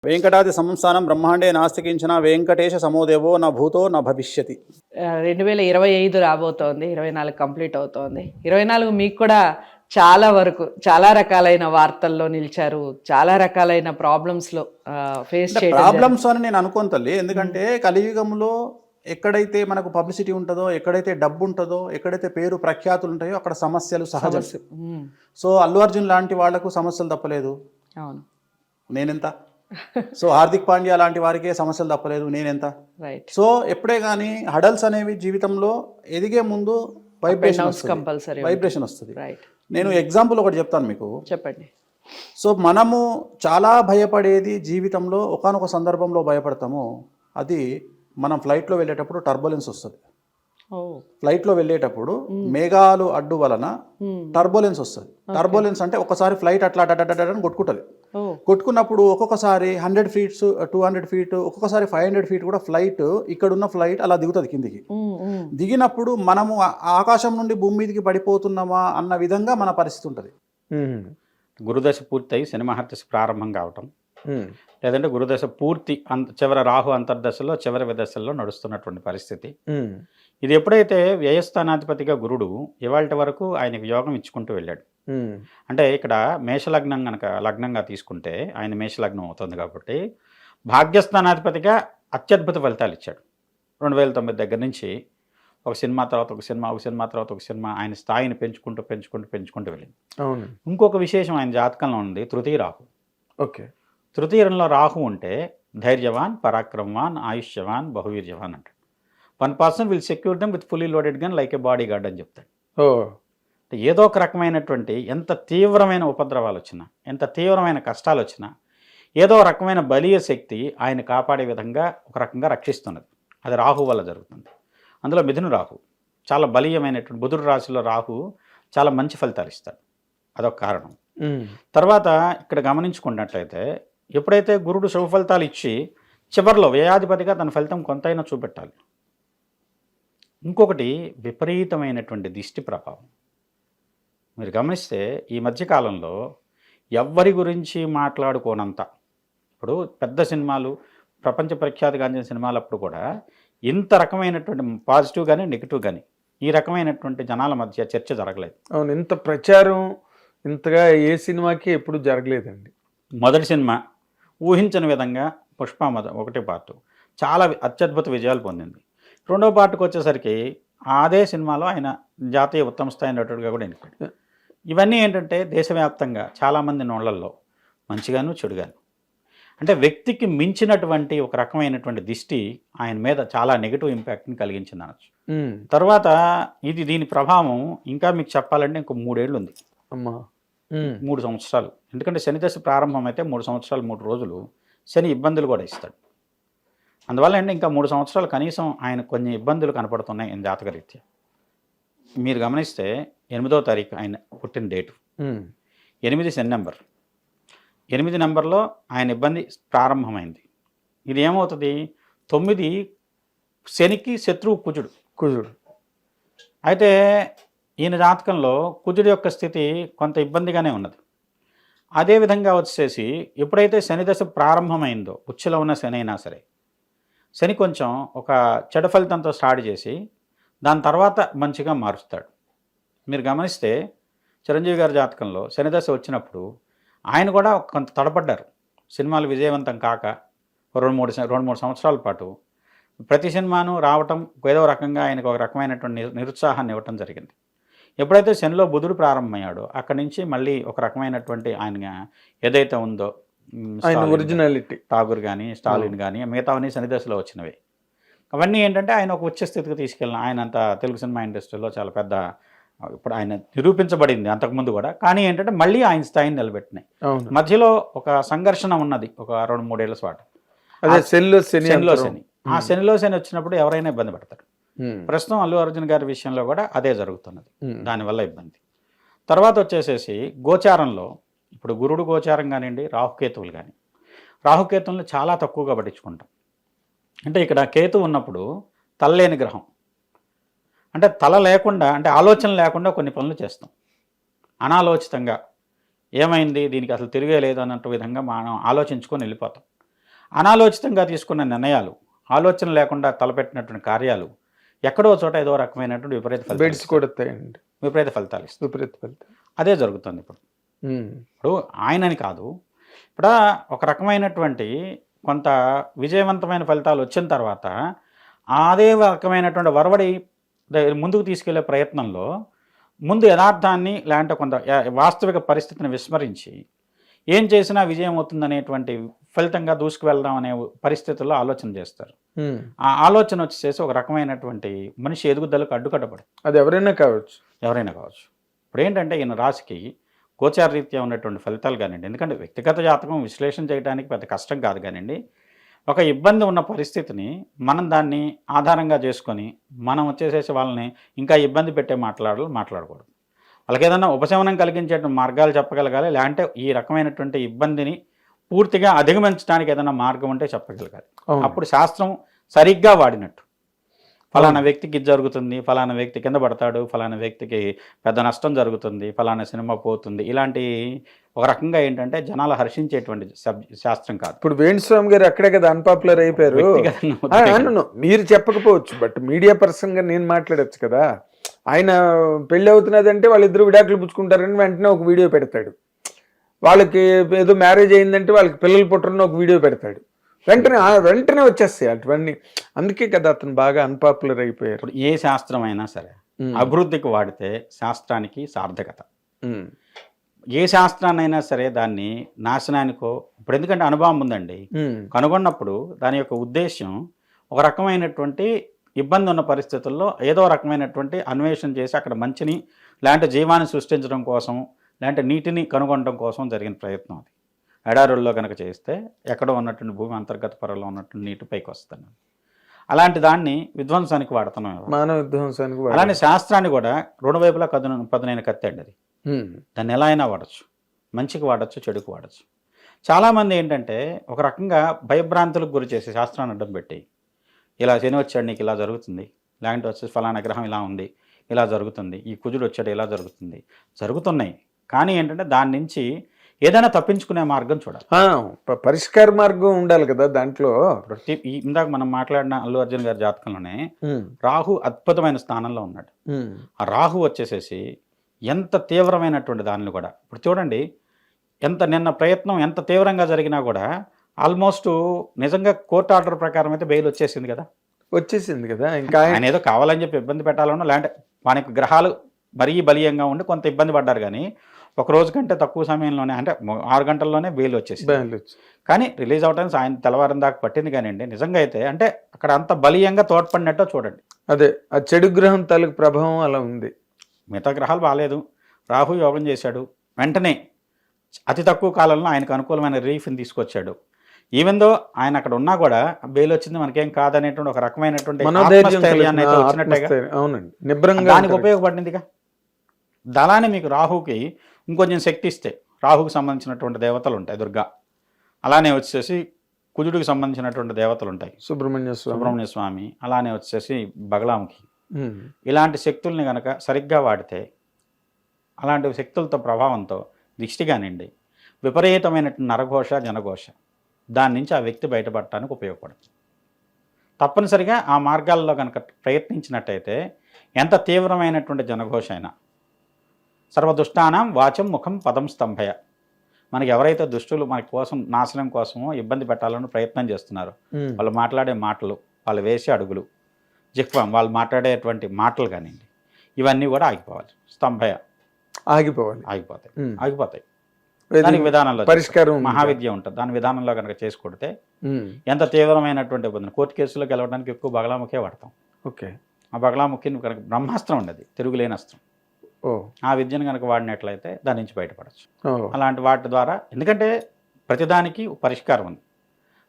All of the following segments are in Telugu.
వెంకటాది సంస్థానం బ్రహ్మాండే నాస్తికించిన వెంకటేశ సమోదేవో నా భూతో నా భవిష్యతి. 2025 రాబోతోంది, 24 కంప్లీట్ అవుతోంది. 24 మీకు కూడా చాలా వరకు చాలా రకాలైన వార్తల్లో నిలిచారు, చాలా రకాలైన ప్రాబ్లమ్స్లో ఫేస్ చేయడం. ప్రాబ్లమ్స్ అని నేను అనుకోను తల్లి, ఎందుకంటే కలియుగంలో ఎక్కడైతే మనకు పబ్లిసిటీ ఉంటుందో, ఎక్కడైతే డబ్బు ఉంటుందో, ఎక్కడైతే పేరు ప్రఖ్యాతులు ఉంటాయో అక్కడ సమస్యలు సహజం. సో అల్లు అర్జున్ లాంటి వాళ్లకు సమస్యలు తప్పలేదు, అవును, నేనెంత. సో హార్దిక్ పాండ్యా లాంటి వారికే సమస్యలు తప్పలేదు, నేనెంత. సో ఎప్పుడే కానీ హడల్స్ అనేవి జీవితంలో ఎదిగే ముందు వైబ్రేషన్ వస్తుంది. నేను ఎగ్జాంపుల్ ఒకటి చెప్తాను మీకు, చెప్పండి. సో మనము చాలా భయపడేది జీవితంలో ఒకానొక సందర్భంలో భయపడతాము, అది మనం ఫ్లైట్లో వెళ్ళేటప్పుడు టర్బులెన్స్ వస్తుంది. ఫ్లైట్లో వెళ్ళేటప్పుడు మేఘాలు అడ్డు వలన టర్బులెన్స్ వస్తుంది. టర్బులెన్స్ అంటే ఒకసారి ఫ్లైట్ అట్లా అని కొట్టుకుంటుంది. కొట్టుకున్నప్పుడు ఒక్కొక్కసారి 100 feet 200 feet, ఒక్కొక్కసారి 500 feet కూడా ఫ్లైట్, ఇక్కడున్న ఫ్లైట్ అలా దిగుతుంది కిందికి. దిగినప్పుడు మనము ఆకాశం నుండి భూమి మీదకి పడిపోతున్నామా అన్న విధంగా మన పరిస్థితి ఉంటుంది. గురుదశ పూర్తయి శనిమహర్దశ ప్రారంభం కావటం, లేదంటే గురుదశ పూర్తి చివరి రాహు అంతర్దశలో చివరి విదశల్లో నడుస్తున్నటువంటి పరిస్థితి. ఇది ఎప్పుడైతే వ్యయస్థానాధిపతిగా గురుడు ఇవాళ వరకు ఆయనకు యోగం ఇచ్చుకుంటూ వెళ్ళాడు. అంటే ఇక్కడ మేషలగ్నం కనుక లగ్నంగా తీసుకుంటే ఆయన మేషలగ్నం అవుతుంది కాబట్టి భాగ్యస్థానాధిపతిగా అత్యద్భుత ఫలితాలు ఇచ్చాడు. 2009 దగ్గర నుంచి ఒక సినిమా తర్వాత ఒక సినిమా, ఒక సినిమా తర్వాత ఒక సినిమా, ఆయన స్థాయిని పెంచుకుంటూ వెళ్ళింది. ఇంకొక విశేషం ఆయన జాతకంలో ఉంది, తృతీయ రాహు. ఓకే, తృతీయంలో రాహు ఉంటే ధైర్యవాన్, పరాక్రమవాన్, ఆయుష్యవాన్, బహువీర్యవాన్ అంటాడు. 1 person will secure them with fully loaded gun like A body guard అని చెప్తాడు. ఏదో ఒక రకమైనటువంటి ఎంత తీవ్రమైన ఉపద్రవాలు వచ్చినా, ఎంత తీవ్రమైన కష్టాలు వచ్చినా, ఏదో రకమైన బలీయ శక్తి ఆయన కాపాడే విధంగా ఒక రకంగా రక్షిస్తున్నది. అది రాహు వల్ల జరుగుతుంది. అందులో మిథున రాహు చాలా బలీయమైనటువంటి, బుధుడు రాశిలో రాహు చాలా మంచి ఫలితాలు ఇస్తాడు, అదొక కారణం. తర్వాత ఇక్కడ గమనించుకున్నట్లయితే ఎప్పుడైతే గురుడు శుభ ఫలితాలు ఇచ్చి చివరిలో వ్యయాధిపతిగా తన ఫలితం కొంతైనా చూపెట్టాలి. ఇంకొకటి విపరీతమైనటువంటి దిష్టి ప్రభావం. మీరు గమనిస్తే ఈ మధ్యకాలంలో ఎవ్వరి గురించి మాట్లాడుకోనంత, ఇప్పుడు పెద్ద సినిమాలు, ప్రపంచ ప్రఖ్యాతిగాంచిన సినిమాలప్పుడు కూడా ఇంత రకమైనటువంటి పాజిటివ్ కానీ నెగిటివ్ కానీ ఈ రకమైనటువంటి జనాల మధ్య చర్చ జరగలేదు. అవును, ఇంత ప్రచారం ఇంతగా ఏ సినిమాకి ఎప్పుడు జరగలేదండి. మొదటి సినిమా ఊహించని విధంగా పుష్ప 1 పార్ట్ చాలా అత్యద్భుత విజయాలు పొందింది. 2వ పార్ట్కి వచ్చేసరికి అదే సినిమాలో ఆయన జాతీయ ఉత్తమ స్థాయి నటుడిగా కూడా ఎన్నికడు. ఇవన్నీ ఏంటంటే దేశవ్యాప్తంగా చాలామంది నోళ్లల్లో మంచిగాను చెడుగాను, అంటే వ్యక్తికి మించినటువంటి ఒక రకమైనటువంటి దిష్టి ఆయన మీద చాలా నెగిటివ్ ఇంపాక్ట్ని కలిగించింది అనొచ్చు. తర్వాత దీని ప్రభావం ఇంకా మీకు చెప్పాలంటే ఇంకో 3 ఏళ్ళు ఉంది అమ్మా, 3 సంవత్సరాలు. ఎందుకంటే శని దశ ప్రారంభం అయితే 3 సంవత్సరాలు 3 రోజులు శని ఇబ్బందులు కూడా ఇస్తాడు. అందువల్ల అంటే ఇంకా 3 సంవత్సరాలు కనీసం ఆయన కొన్ని ఇబ్బందులు కనపడుతున్నాయి ఆయన జాతకరీత్యా. మీరు గమనిస్తే 8వ తారీఖు ఆయన పుట్టిన డేటు, 8 శని నెంబర్, 8 నెంబర్లో ఆయన ఇబ్బంది ప్రారంభమైంది. ఇది ఏమవుతుంది, 9 శనికి శత్రువు కుజుడు. అయితే ఈయన జాతకంలో కుజుడి యొక్క స్థితి కొంత ఇబ్బందిగానే ఉన్నది. అదేవిధంగా వచ్చేసి ఎప్పుడైతే శని దశ ప్రారంభమైందో, ఉచ్చులో ఉన్న శని అయినా సరే, శని కొంచెం ఒక చెడు ఫలితంతో స్టార్ట్ చేసి దాని తర్వాత మంచిగా మారుస్తాడు. మీరు గమనిస్తే చిరంజీవి గారి జాతకంలో శని దశ వచ్చినప్పుడు ఆయన కూడా కొంత తడపడ్డారు. సినిమాలు విజయవంతం కాక 2-3 సంవత్సరాల పాటు ప్రతి సినిమాను రావటం ఏదో రకంగా ఆయనకు ఒక రకమైనటువంటి నిరుత్సాహాన్ని ఇవ్వటం జరిగింది. ఎప్పుడైతే శనిలో బుధుడు ప్రారంభమయ్యాడో అక్కడి నుంచి మళ్ళీ ఒక రకమైనటువంటి ఆయన ఏదైతే ఉందో ఒరిజినాలిటీ, ఠాగూర్ కానీ స్టాలిన్ కానీ మిగతావన్నీ శనిదశలో వచ్చినవి. అవన్నీ ఏంటంటే ఆయన ఒక ఉచ్చ స్థితికి తీసుకెళ్ళిన, ఆయన అంత తెలుగు సినిమా ఇండస్ట్రీలో చాలా పెద్ద, ఇప్పుడు ఆయన నిరూపించబడింది అంతకుముందు కూడా, కానీ ఏంటంటే మళ్ళీ ఆయన స్థాయిని నిలబెట్టినాయి. మధ్యలో ఒక సంఘర్షణ ఉన్నది ఒక 2-3 ఏళ్ల పాటు. శనిలో శని, ఆ శనిలో శని వచ్చినప్పుడు ఎవరైనా ఇబ్బంది పడతారు. ప్రస్తుతం అల్లు అర్జున్ గారి విషయంలో కూడా అదే జరుగుతున్నది, దానివల్ల ఇబ్బంది. తర్వాత వచ్చేసేసి గోచారంలో ఇప్పుడు గురుడు గోచారం కానివ్వండి, రాహుకేతువులు కానీ, రాహుకేతువులను చాలా తక్కువగా పట్టించుకుంటాం. అంటే ఇక్కడ కేతు ఉన్నప్పుడు తలలేని గ్రహం, అంటే తల లేకుండా, అంటే ఆలోచన లేకుండా కొన్ని పనులు చేస్తాం అనాలోచితంగా. ఏమైంది దీనికి అసలు తిరిగే లేదు అన్నట్టు విధంగా మనం ఆలోచించుకొని వెళ్ళిపోతాం. అనాలోచితంగా తీసుకున్న నిర్ణయాలు, ఆలోచన లేకుండా తలపెట్టినటువంటి కార్యాలు ఎక్కడో చోట ఏదో రకమైనటువంటి బెడ్స్ కొడతాయండి, విపరీత ఫలితాలు ఇస్తాయి. విపరీత ఫలితాలు. అదే జరుగుతుంది ఇప్పుడు. ఇప్పుడు ఆయనని కాదు, ఇప్పుడు ఒక రకమైనటువంటి కొంత విజయవంతమైన ఫలితాలు వచ్చిన తర్వాత అదే రకమైనటువంటి వరవడి ముందుకు తీసుకెళ్లే ప్రయత్నంలో ముందు యథార్థాన్ని లేదంటే కొంత వాస్తవిక పరిస్థితిని విస్మరించి ఏం చేసినా విజయం అవుతుందనేటువంటి ఫలితంగా దూసుకువెళ్దాం అనే పరిస్థితుల్లో ఆలోచన చేస్తారు. ఆ ఆలోచన వచ్చేసి ఒక రకమైనటువంటి మనిషి ఎదుగుదలకు అడ్డుకట్టబడి, అది ఎవరైనా కావచ్చు. ఇప్పుడు ఏంటంటే ఈయన రాశికి గోచార రీత్యా ఉన్నటువంటి ఫలితాలు కానివ్వండి, ఎందుకంటే వ్యక్తిగత జాతకం విశ్లేషణ చేయడానికి పెద్ద కష్టం కాదు కానివ్వండి, ఒక ఇబ్బంది ఉన్న పరిస్థితిని మనం దాన్ని ఆధారంగా చేసుకొని మనం వచ్చేసేసి వాళ్ళని ఇంకా ఇబ్బంది పెట్టే మాట్లాడకూడదు. వాళ్ళకి ఏదైనా ఉపశమనం కలిగించేటువంటి మార్గాలు చెప్పగలగాలి, లేదంటే ఈ రకమైనటువంటి ఇబ్బందిని పూర్తిగా అధిగమించడానికి ఏదైనా మార్గం ఉంటే చెప్పగలగాలి. అప్పుడు శాస్త్రం సరిగ్గా వాడినట్టు. ఫలానా వ్యక్తికి ఇది జరుగుతుంది, ఫలానా వ్యక్తి కింద పడతాడు, ఫలానా వ్యక్తికి పెద్ద నష్టం జరుగుతుంది, ఫలానా సినిమా పోతుంది, ఇలాంటి ఒక రకంగా ఏంటంటే జనాలు హర్షించేటువంటి శాస్త్రం కాదు. ఇప్పుడు వేణుస్వామి గారు అక్కడే కదా అన్పాపులర్ అయిపోయారు. మీరు చెప్పకపోవచ్చు, బట్ మీడియా పర్సన్ గా నేను మాట్లాడచ్చు కదా. ఆయన పెళ్లి అవుతున్నదంటే వాళ్ళిద్దరు విడాకులు పుచ్చుకుంటారని వెంటనే ఒక వీడియో పెడతాడు. వాళ్ళకి ఏదో మ్యారేజ్ అయిందంటే వాళ్ళకి పిల్లలు పుట్టరని ఒక వీడియో పెడతాడు. వెంటనే వచ్చేస్తాయి అటువన్నీ. అందుకే కదా అతను బాగా అన్పాపులర్ అయిపోయారు. ఇప్పుడు ఏ శాస్త్రం అయినా సరే అభివృద్ధికి వాడితే శాస్త్రానికి సార్థకత. ఏ శాస్త్రాన్నైనా సరే దాన్ని నాశనానికో, ఇప్పుడు ఎందుకంటే అనుభవం ఉందండి, కనుగొన్నప్పుడు దాని యొక్క ఉద్దేశం ఒక రకమైనటువంటి ఇబ్బంది ఉన్న పరిస్థితుల్లో ఏదో రకమైనటువంటి అన్వేషణ చేసి అక్కడ మంచిని లేదంటే జీవాన్ని సృష్టించడం కోసం లేదంటే నీటిని కనుగొనడం కోసం జరిగిన ప్రయత్నం. అది ఎడారుల్లో కనుక చేస్తే ఎక్కడో ఉన్నటువంటి భూమి అంతర్గత పొరలో ఉన్నటువంటి నీటి పైకి వస్తుంది. అలాంటి దాన్ని విధ్వంసానికి వాడుతున్నాం, మానవ విధ్వంసానికి. అలానే శాస్త్రాన్ని కూడా రెండు వైపులా పదునైన కత్తి అండి అది. దాన్ని ఎలా అయినా వాడచ్చు, మంచికి వాడచ్చు, చెడుకు వాడచ్చు. చాలామంది ఏంటంటే ఒక రకంగా భయభ్రాంతులకు గురి చేసి శాస్త్రాన్ని అడ్డం పెట్టి ఇలా శని వచ్చాడు నీకు ఇలా జరుగుతుంది, లేదంటే వచ్చేసి ఫలానా గ్రహం ఇలా ఉంది ఇలా జరుగుతుంది, ఈ కుజుడు వచ్చాడు ఇలా జరుగుతున్నాయి. కానీ ఏంటంటే దాని నుంచి ఏదైనా తప్పించుకునే మార్గం చూడాలి, పరిష్కార మార్గం ఉండాలి కదా దాంట్లో. ఇందాక మనం మాట్లాడిన అల్లు అర్జున్ గారి జాతకంలోనే రాహు అద్భుతమైన స్థానంలో ఉన్నాడు. ఆ రాహు వచ్చేసేసి ఎంత తీవ్రమైనటువంటి దానిని కూడా ఇప్పుడు చూడండి, నిన్న ప్రయత్నం ఎంత తీవ్రంగా జరిగినా కూడా ఆల్మోస్ట్ నిజంగా కోర్టు ఆర్డర్ ప్రకారం అయితే బెయిల్ వచ్చేసింది కదా. ఇంకా ఆయన ఏదో కావాలని చెప్పి ఇబ్బంది పెట్టాలన్నా, లేదంటే వానికి గ్రహాలు మరీ బలీయంగా ఉండి కొంత ఇబ్బంది పడ్డారు. కానీ ఒక రోజు కంటే తక్కువ సమయంలోనే, అంటే 6 గంటల్లోనే బెయిల్ వచ్చేసింది. కానీ రిలీజ్ అవడానికి ఆయన తెల్లవారం దాకా పట్టింది. కానివ్వండి, నిజంగా అయితే అంటే అక్కడ అంత బలీయంగా తోడ్పడినట్టు చూడండి. అదే ఆ చెడు గ్రహం తాలూకు ప్రభావం అలా ఉంది. మిగతా గ్రహాలు బాగాలేదు, రాహు యోగం చేశాడు, వెంటనే అతి తక్కువ కాలంలో ఆయనకు అనుకూలమైన రిలీఫ్ని తీసుకొచ్చాడు. ఈవెన్ దో ఆయన అక్కడ ఉన్నా కూడా బెయిల్ వచ్చింది మనకేం కాదనేటువంటి ఒక రకమైనటువంటి దానికి ఉపయోగపడిందిగా. దళాన్ని మీకు రాహుకి ఇంకొంచెం శక్తి ఇస్తే, రాహుకి సంబంధించినటువంటి దేవతలు ఉంటాయి, దుర్గా. అలానే వచ్చేసి కుజుడికి సంబంధించినటువంటి దేవతలు ఉంటాయి, సుబ్రహ్మణ్య స్వామి. అలానే వచ్చేసి బగలాముఖి. ఇలాంటి శక్తుల్ని కనుక సరిగ్గా వాడితే, అలాంటి శక్తులతో ప్రభావంతో దిష్టి కానివ్వండి, విపరీతమైనటువంటి నరఘోష జనఘోష, దాని నుంచి ఆ వ్యక్తి బయటపడటానికి ఉపయోగపడుతుంది. తప్పనిసరిగా ఆ మార్గాల్లో కనుక ప్రయత్నించినట్టయితే ఎంత తీవ్రమైనటువంటి జనఘోష అయినా, సర్వదుష్టానం వాచం ముఖం పదం స్తంభయ, మనకి ఎవరైతే దుష్టులు మన కోసం నాశనం కోసమో ఇబ్బంది పెట్టాలని ప్రయత్నం చేస్తున్నారు, వాళ్ళు మాట్లాడే మాటలు, వాళ్ళు వేసే అడుగులు, జిహ్వం, వాళ్ళు మాట్లాడేటువంటి మాటలు కానివ్వండి, ఇవన్నీ కూడా ఆగిపోవాలి. స్తంభయ ఆగిపోతాయి. దానికి విధానంలో పరిష్కారం మహావిద్య ఉంటుంది. దాని విధానంలో కనుక చేసి కొడితే ఎంత తీవ్రమైనటువంటి ఇబ్బంది. కోర్టు కేసులో గెలవడానికి ఎక్కువ బగలాముఖే వాడతాం. ఆ బగలాముఖిని కనుక బ్రహ్మాస్త్రం ఉండదు, తిరుగులేని అస్త్రం. ఆ విద్యను కనుక వాడినట్లయితే దాని నుంచి బయటపడచ్చు. అలాంటి వాటి ద్వారా, ఎందుకంటే ప్రతిదానికి పరిష్కారం ఉంది.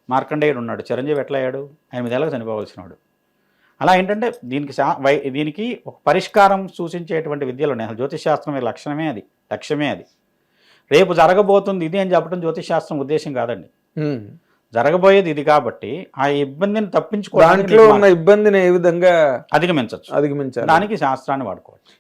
మార్కండేయుడు ఉన్నాడు, చిరంజీవి ఎట్లా అయ్యాడు? 8 ఏళ్ళకి చనిపోవలసిన వాడు. అలా ఏంటంటే దీనికి ఒక పరిష్కారం సూచించేటువంటి విద్యలు ఉన్నాయి. అసలు జ్యోతిషశాస్త్రం లక్ష్యమే అది. రేపు జరగబోతుంది ఇది అని చెప్పడం జ్యోతిషశాస్త్రం ఉద్దేశం కాదండి. జరగబోయేది ఇది కాబట్టి ఆ ఇబ్బందిని తప్పించుకోవడానికి, ఇబ్బందిని ఏ విధంగా అధిగమించాలి, దానికి శాస్త్రాన్ని వాడుకోవచ్చు.